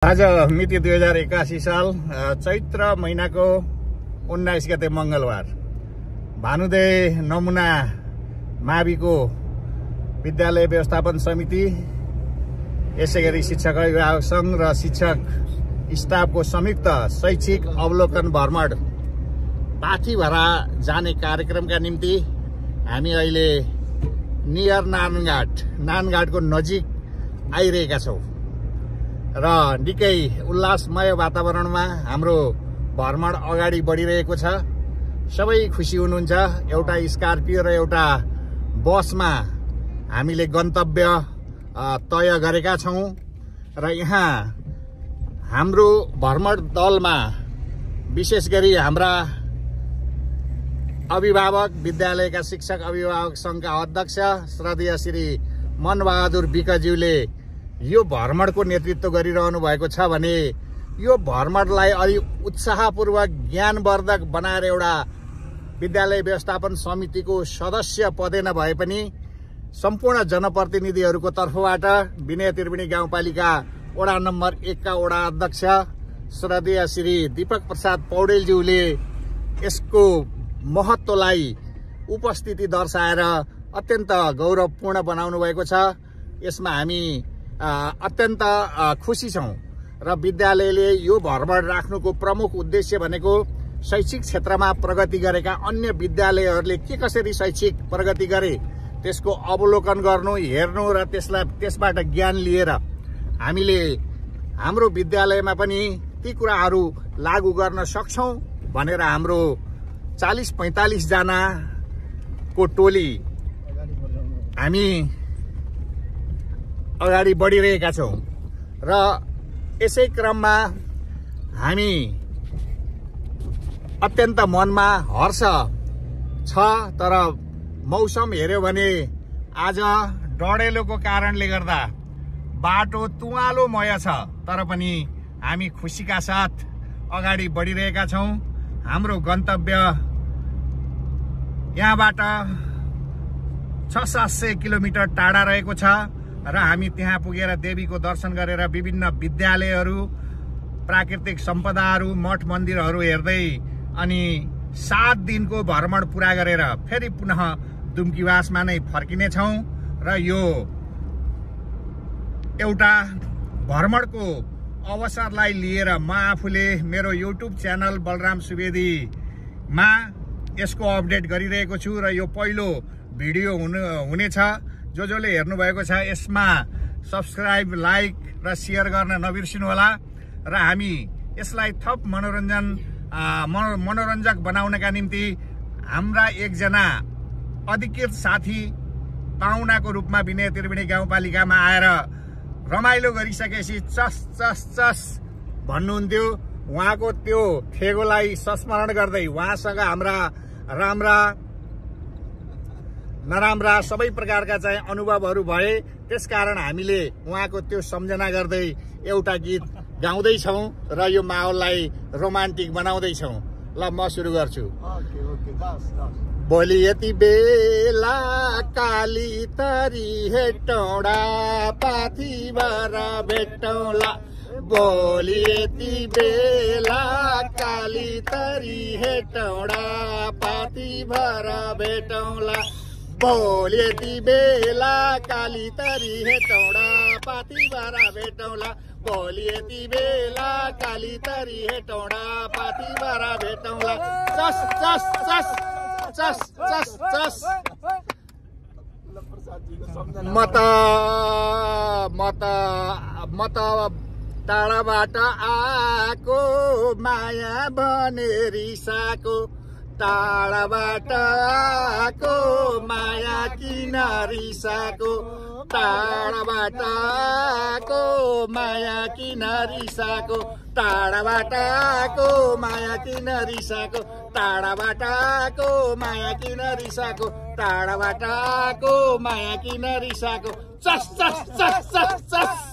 आज मिति 2081 साल चैत्र महिनाको 19 गते मंगलबार भानुदय नमुना माविको विद्यालय व्यवस्थापन समिति यसैगरी शिक्षक अभिभावक संघ र शिक्षक स्टाफको संयुक्त शैक्षिक अवलोकन भ्रमण पाथीभरा जाने कार्यक्रमका निम्ति हामी अहिले नियर नानघाटको नजिक आइरहेका छौं र निकै उल्लासमय वातावरणमा हाम्रो भ्रमण अगाडि बढिरहेको छ। सबै खुसी हुनुहुन्छ। एउटा स्कर्पियो र एउटा बसमा हामीले गन्तव्य तय गरेका छौं र यहाँ हाम्रो भ्रमण दलमा विशेष गरी हाम्रा अभिभावक विद्यालयका शिक्षक अभिभावक संघका अध्यक्ष श्रद्धेय श्री मनबहादुर विकज्यूले यो भ्रमणको नेतृत्व गरिरहनु भएको छ भने यो भ्रमणलाई अलि उत्साहपूर्वक ज्ञानवर्धक बनाएर एउटा विद्यालय व्यवस्थापन समितिको सदस्य पदे नभए पनि सम्पूर्ण जनप्रतिनिधिहरूको तर्फबाट विनय त्रिवेणी गाउँपालिका वडा नम्बर 1 का वडा अध्यक्ष श्रद्धेय श्री दीपक प्रसाद पौडेलज्यूले यसको महत्त्वलाई उपस्थिति दर्शाएर अत्यन्त गौरवपूर्ण बनाउनु भएको छ। यसमा हामी अत्यन्त खुसी छौं र विद्यालयले यो भ्रमण राख्नुको प्रमुख उद्देश्य भनेको शैक्षिक क्षेत्रमा प्रगति गरेका अन्य विद्यालयहरूले के कसरी शैक्षिक प्रगति गरे त्यसको अवलोकन गर्नु, हेर्नु र त्यसबाट ज्ञान लिएर हामीले हाम्रो विद्यालयमा पनि ती कुराहरू लागू गर्न सक्छौं भनेर हाम्रो 40-45 जनाको टोली हामी अगाडि बढिरहेका छौं र यसै क्रममा हामी अत्यन्त मनमा हर्ष छ। तर मौसम हेर्यो भने आज डढेलोको कारणले गर्दा बाटो तुवालोमय छ, तर पनि हामी खुसीका साथ अगाडि बढिरहेका छौं। हाम्रो गन्तव्य यहाँबाट 600-700 किलोमिटर टाढा रहेको छ र हामी त्यहाँ पुगेर देवीको दर्शन गरेर विभिन्न विद्यालयहरू, प्राकृतिक सम्पदाहरू, मठ मन्दिरहरू हेर्दै अनि 7 दिनको भ्रमण पूरा गरेर फेरि पुनः दुम्कीवासमा नै फर्किने छौं र यो एउटा भ्रमणको अवसरलाई लिएर म आफूले मेरो युट्युब च्यानल बलराम सुवेदीमा यसको अपडेट गरिरहेको छु र यो पहिलो भिडियो हुनेछ। जसले हेर्नु भएको छ यसमा सब्स्क्राइब, लाइक र शेयर गर्न नबिर्सिनु होला र हामी यसलाई थप मनोरञ्जक बनाउनका निम्ति हाम्रा एकजना अधिकृत साथी पाहुनाको रूपमा विनय त्रिवेणी गाउँपालिकामा आएर रमाइलो गरिसकेपछि चस चस चस भन्नुहुन्थ्यो। उहाँको त्यो थेगोलाई संस्मरण गर्दै उहाँसँग हाम्रा राम्रा नराम्रा सबै प्रकारका चाहिँ अनुभवहरू भए। त्यसकारण हामीले उहाँको त्यो सम्झना गर्दै एउटा गीत गाउँदैछौं र यो माहौललाई रोमान्टिक बनाउँदैछौं। ल म सुरु गर्छु। भोलि यति बेला काली तरी हेटौडा पाथीभर भेटौँला, भोलि यति बेला काली तरी हेटौडा पाथीभर भेटौँला, भोलि यति बेला काली तरी हेटौडा पाथीभर भेटौँला, भोलि यति बेला काली तरी हेटौडा पाथीभर भेटौँला। चस चस चस चस चस चस मत टाढाबाट आको माया भने रिसाको, टाढाबाट आको माया किन रिसाको, टाढाबाट आको माया किन रिसाको, टाढाबाट आको माया किन रिसाको, टाढाबाट आको माया किन रिसाको, टाढाबाट आको माया किन रिसाको। चस चस चस चस चस